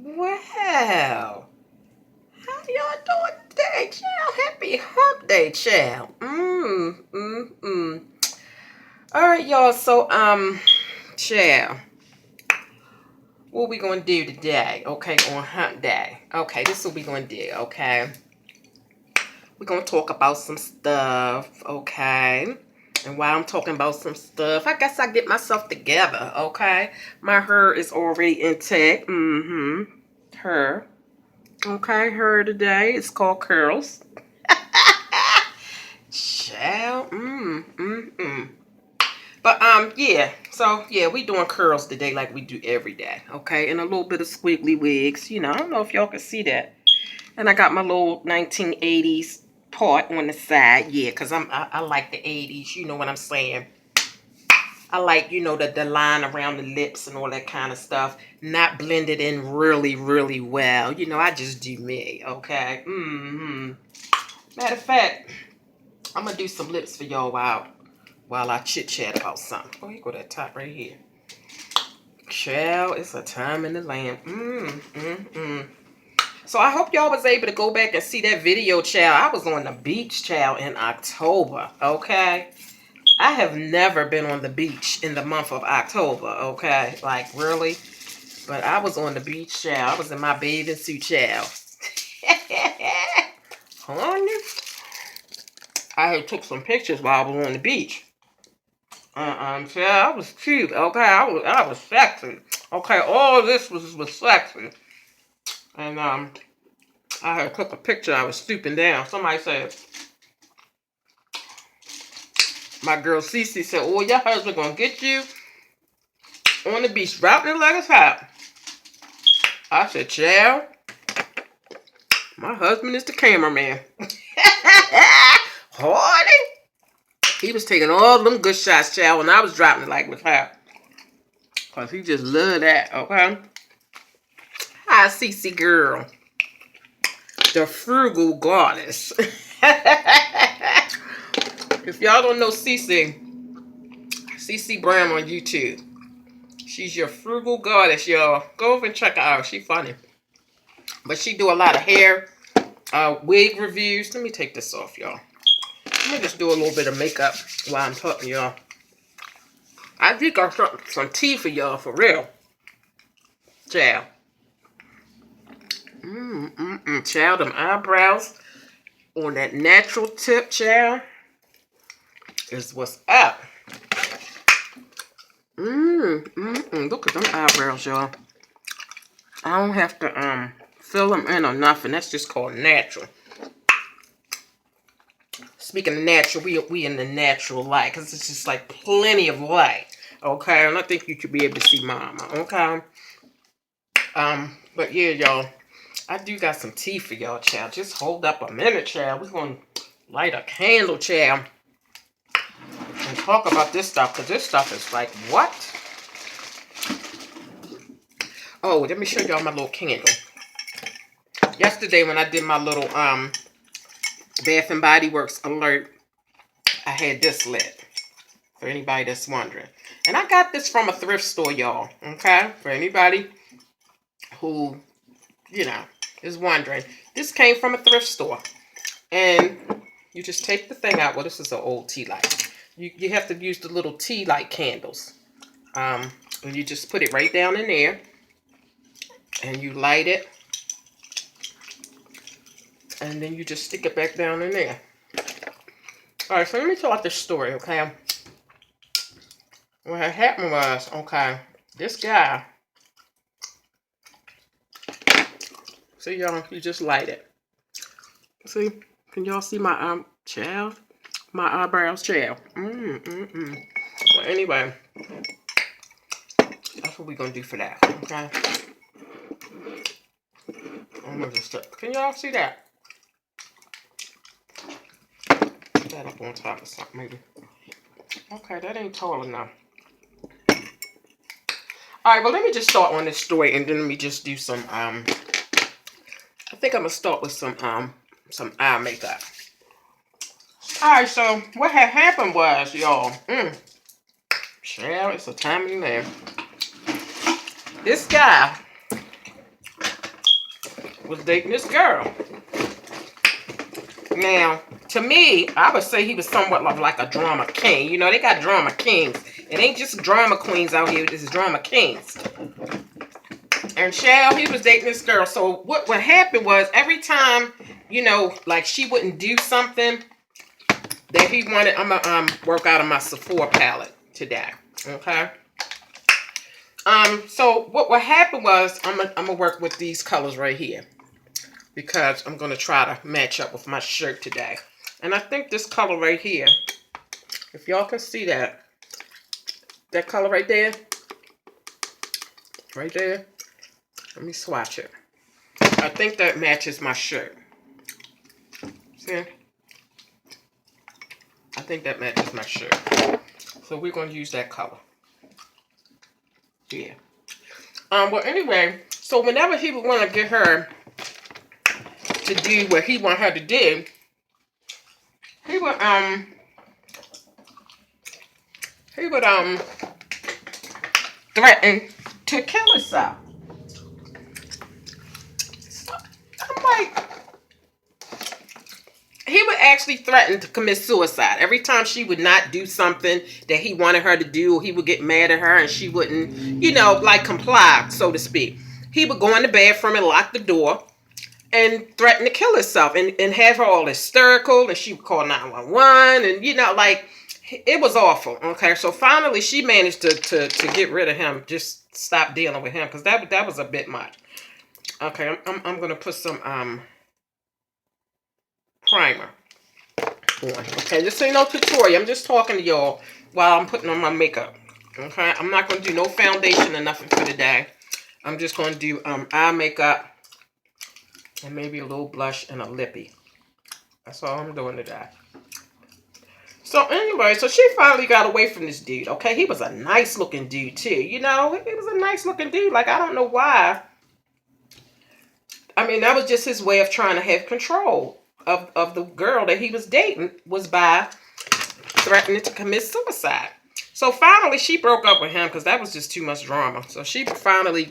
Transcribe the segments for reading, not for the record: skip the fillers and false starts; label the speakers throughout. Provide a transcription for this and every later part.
Speaker 1: Well, how y'all doing today, child? Happy hump day, child. All right, y'all. So, child, what we gonna do today? Okay, on hump day. Okay, this is what we gonna do. Okay, we're gonna talk about some stuff. Okay. And while I'm talking about some stuff, I guess I get myself together. Okay, my hair is already intact. Her. Okay, her today. It's called curls. Child. But yeah. So yeah, we doing curls today like we do every day. Okay, and a little bit of squiggly wigs. You know, I don't know if y'all can see that. And I got my little 1980s part on the side. Yeah, cause I like the 80s. You know what I'm saying? I like, the line around the lips and all that kind of stuff. Not blended in really, really well. I just do me, okay? Matter of fact, I'm going to do some lips for y'all while I chit-chat about something. Oh, here go that top right here. Child, it's a time in the land. So I hope y'all was able to go back and see that video, child. I was on the beach, child, in October, okay? I have never been on the beach in the month of October, okay? Like, really? But I was on the beach, child. I was in my bathing suit, child. Honey. I had took some pictures while I was on the beach. Child, I was cute, okay? I was sexy. Okay, all this was sexy. And, I had took a picture. I was stooping down. Somebody said, my girl CeeCee said, oh, your husband gonna get you on the beach, dropping it like it's hot. I said, child, my husband is the cameraman. Hardy. He was taking all them good shots, child, when I was dropping it like it was hot. Because he just loved that, okay? Hi, CeeCee girl. The frugal goddess. If y'all don't know CeeCee Brown on YouTube. She's your frugal goddess, y'all. Go over and check her out. She funny. But she do a lot of hair, wig reviews. Let me take this off, y'all. Let me just do a little bit of makeup while I'm talking, y'all. I think I got some tea for y'all, for real. Child. Child, them eyebrows on that natural tip, child, is what's up. Look at them eyebrows, y'all. I don't have to fill them in or nothing. That's just called natural. Speaking of natural, we in the natural light, because it's just like plenty of light. Okay, and I think you could be able to see mama. Okay. But yeah, y'all, I do got some tea for y'all, child. Just hold up a minute, child. We're gonna light a candle, child, and talk about this stuff, because this stuff is like, what? Oh, let me show y'all my little candle. Yesterday when I did my little Bath and Body Works alert, I had this lit, for anybody that's wondering. And I got this from a thrift store, y'all, okay? For anybody who, is wondering. This came from a thrift store. And you just take the thing out. Well, this is an old tea light. You have to use the little tea light candles. And you just put it right down in there. And you light it. And then you just stick it back down in there. Alright, so let me tell out this story, okay? What had happened was, okay, this guy, see y'all, you just light it. See, can y'all see my child? My eyebrows, child. Well, anyway, that's what we're gonna do for that, okay? I'm gonna just can y'all see that? Put that up on top of something, maybe. Okay, that ain't tall enough. Alright, well, let me just start on this story, and then let me just do some, I think I'm gonna start with some eye makeup. Alright, so what had happened was, y'all, child, it's a time in there. This guy was dating this girl. Now, to me, I would say he was somewhat like a drama king. You know, they got drama kings. It ain't just drama queens out here. This is drama kings. And Shell, he was dating this girl. So what happened was every time, you know, like she wouldn't do something that he wanted. I'm going to work out of my Sephora palette today. Okay. So what happened was I'm gonna work with these colors right here because I'm gonna try to match up with my shirt today. And I think this color right here, if y'all can see that color right there, let me swatch it. I think that matches my shirt. See? I think that matches my shirt. So we're gonna use that color. Yeah. Well, anyway, so whenever he would want to get her to do what he want her to do, he would threaten to kill himself. So, I'm like, he would actually threaten to commit suicide. Every time she would not do something that he wanted her to do, he would get mad at her and she wouldn't, you know, like comply, so to speak. He would go in the bathroom and lock the door and threaten to kill himself and have her all hysterical, and she would call 911 and, you know, like, it was awful. Okay, so finally she managed to get rid of him, just stop dealing with him, because that was a bit much. Okay, I'm going to put some primer on. Okay, this ain't no tutorial. I'm just talking to y'all while I'm putting on my makeup. Okay, I'm not going to do no foundation or nothing for today. I'm just going to do eye makeup and maybe a little blush and a lippy. That's all I'm doing today. So anyway, so she finally got away from this dude. Okay, he was a nice looking dude too. You know, he was a nice looking dude. Like, I don't know why. I mean, that was just his way of trying to have control of the girl that he was dating, was by threatening to commit suicide. So finally she broke up with him because that was just too much drama. So she finally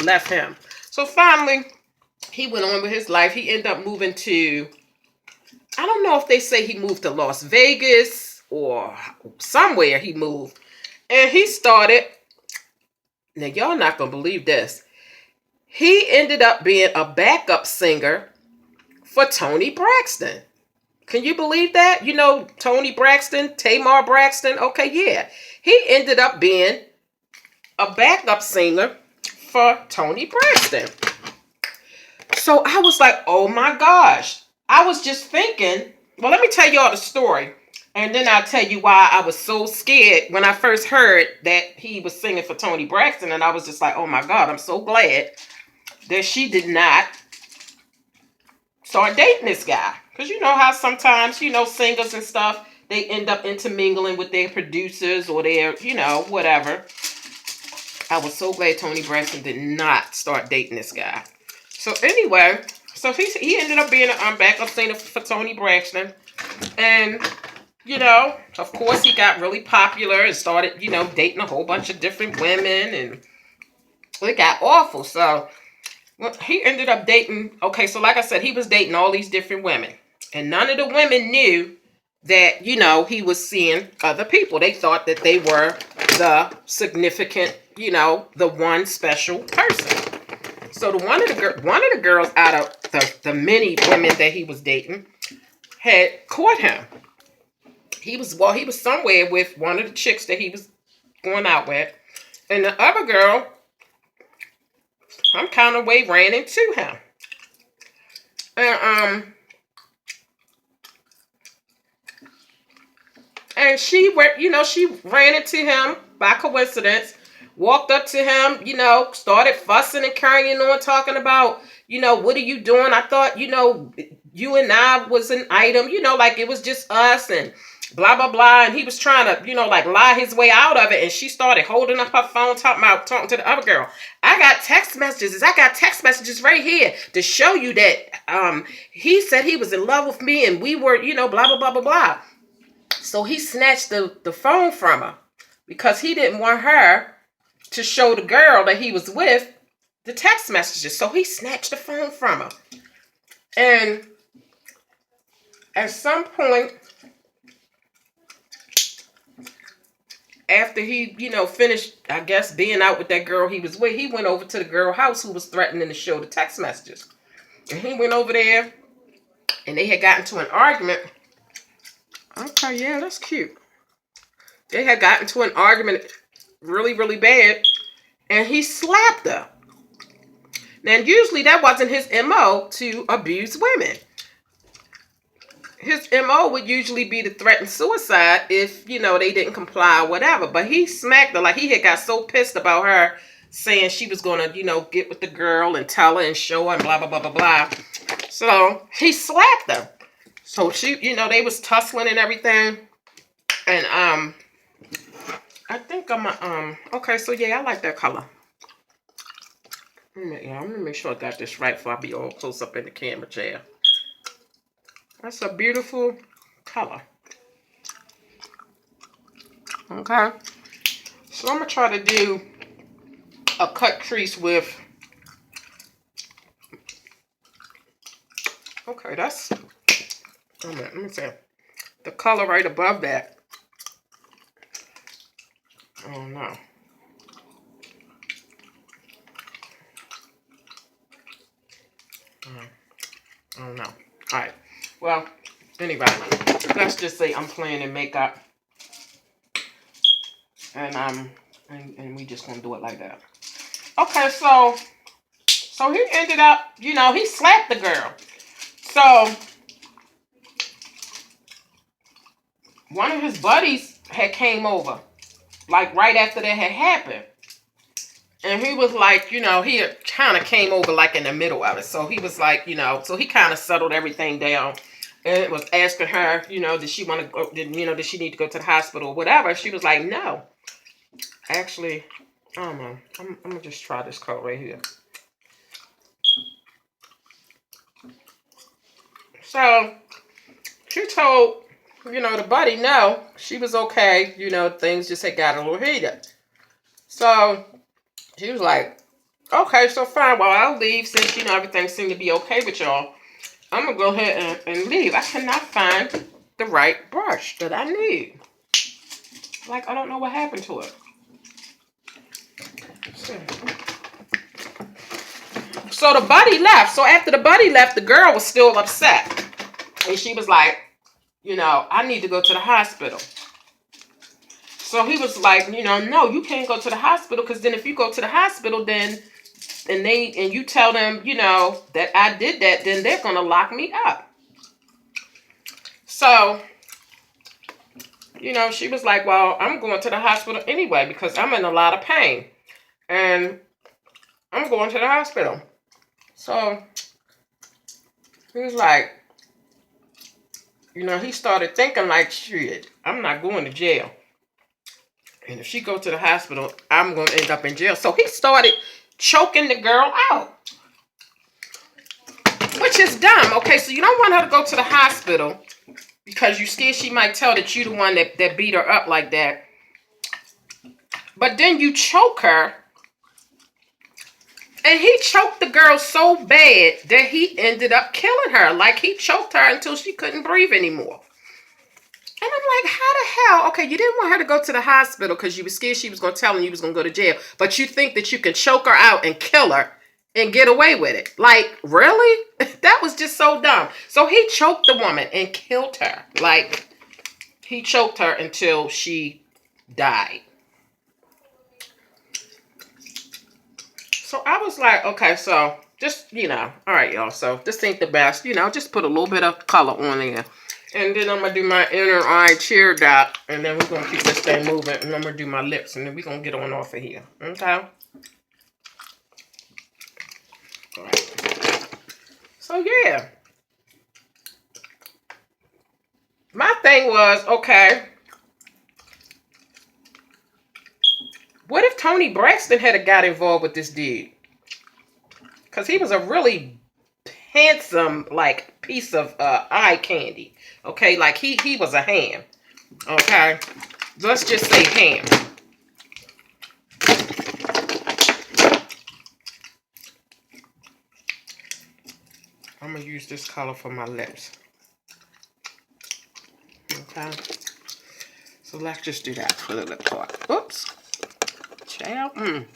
Speaker 1: left him. So finally he went on with his life. He ended up moving to, I don't know if they say he moved to Las Vegas or somewhere he moved. And he started, now y'all not going to believe this, he ended up being a backup singer for Toni Braxton. Can you believe that? You know, Toni Braxton, Tamar Braxton. Okay, yeah. He ended up being a backup singer for Toni Braxton. So I was like, oh my gosh. I was just thinking, well, let me tell y'all the story. And then I'll tell you why I was so scared when I first heard that he was singing for Toni Braxton. And I was just like, oh my God, I'm so glad that she did not start dating this guy. Because you know how sometimes, you know, singers and stuff, they end up intermingling with their producers or their, you know, whatever. I was so glad Toni Braxton did not start dating this guy. So anyway, so he ended up being a backup singer for Toni Braxton. And, you know, of course he got really popular and started, you know, dating a whole bunch of different women. And it got awful. So well, he ended up dating, okay, so like I said, he was dating all these different women. And none of the women knew that, you know, he was seeing other people. They thought that they were the significant, you know, the one special person. So one of the girls out of the many women that he was dating had caught him. He was somewhere with one of the chicks that he was going out with. And the other girl, some kind of way, ran into him. And she went, you know, she ran into him by coincidence, walked up to him, you know, started fussing and carrying on, talking about, you know, what are you doing? I thought, you know, you and I was an item, you know, like it was just us and blah, blah, blah. And he was trying to, you know, like lie his way out of it. And she started holding up her phone, talking to the other girl. I got text messages right here to show you that he said he was in love with me and we were, you know, blah, blah, blah, blah, blah. So he snatched the phone from her because he didn't want her to show the girl that he was with the text messages. So he snatched the phone from her. And at some point, after he, finished, I guess, being out with that girl he was with, he went over to the girl house who was threatening to show the text messages. And he went over there, and they had gotten to an argument. Okay, yeah, that's cute. They had gotten to an argument really, really bad, and he slapped her. Now, usually that wasn't his MO to abuse women. His MO would usually be to threaten suicide if, they didn't comply or whatever. But he smacked her. Like, he had got so pissed about her saying she was going to, get with the girl and tell her and show her and blah, blah, blah, blah, blah. So he slapped her. So she, they was tussling and everything. And I think okay, so yeah, I like that color. Yeah, I'm gonna make sure I got this right before I be all close up in the camera chair. That's a beautiful color. Okay. So I'm gonna try to do a cut crease with. Okay, that's. Let me see. The color right above that. Oh no. I don't know. All right. Well, anyway, let's just say I'm playing in makeup, and and we just gonna do it like that. Okay, so he ended up, he slapped the girl. So one of his buddies had came over, like right after that had happened. And he was like, he kind of came over like in the middle of it. So he was like, so he kind of settled everything down. And it was asking her, did she want to go, did she need to go to the hospital or whatever. She was like, no. Actually, I don't know. I'm going to just try this color right here. So she told, the buddy, no, she was okay. Things just had got a little heated. So she was like, okay, so fine. Well, I'll leave since, everything seemed to be okay with y'all. I'm going to go ahead and leave. I cannot find the right brush that I need. Like, I don't know what happened to it. So the buddy left. So after the buddy left, the girl was still upset. And she was like, I need to go to the hospital. So he was like, no, you can't go to the hospital, because then if you go to the hospital, then and you tell them, that I did that, then they're gonna lock me up. So, she was like, well, I'm going to the hospital anyway because I'm in a lot of pain, and I'm going to the hospital. So he was like, he started thinking like, shit, I'm not going to jail. And if she goes to the hospital, I'm going to end up in jail. So he started choking the girl out, which is dumb. Okay, so you don't want her to go to the hospital because you're scared she might tell that you're the one that beat her up like that. But then you choke her. And he choked the girl so bad that he ended up killing her. Like, he choked her until she couldn't breathe anymore. And I'm like, how the hell? Okay, you didn't want her to go to the hospital because you were scared she was going to tell him you was going to go to jail. But you think that you can choke her out and kill her and get away with it. Like, really? That was just so dumb. So he choked the woman and killed her. Like, he choked her until she died. So I was like, okay, so just, all right, y'all. So this ain't the best. Just put a little bit of color on there. And then I'm going to do my inner eye tear dot. And then we're going to keep this thing moving. And I'm going to do my lips. And then we're going to get on off of here. Okay? All right. So, yeah. My thing was, okay, what if Toni Braxton had got involved with this dude? Because he was a really handsome, like, piece of eye candy. Okay, like, he was a ham. Okay? Let's just say ham. I'm going to use this color for my lips. Okay. So let's just do that for the lip part. Oops. Child.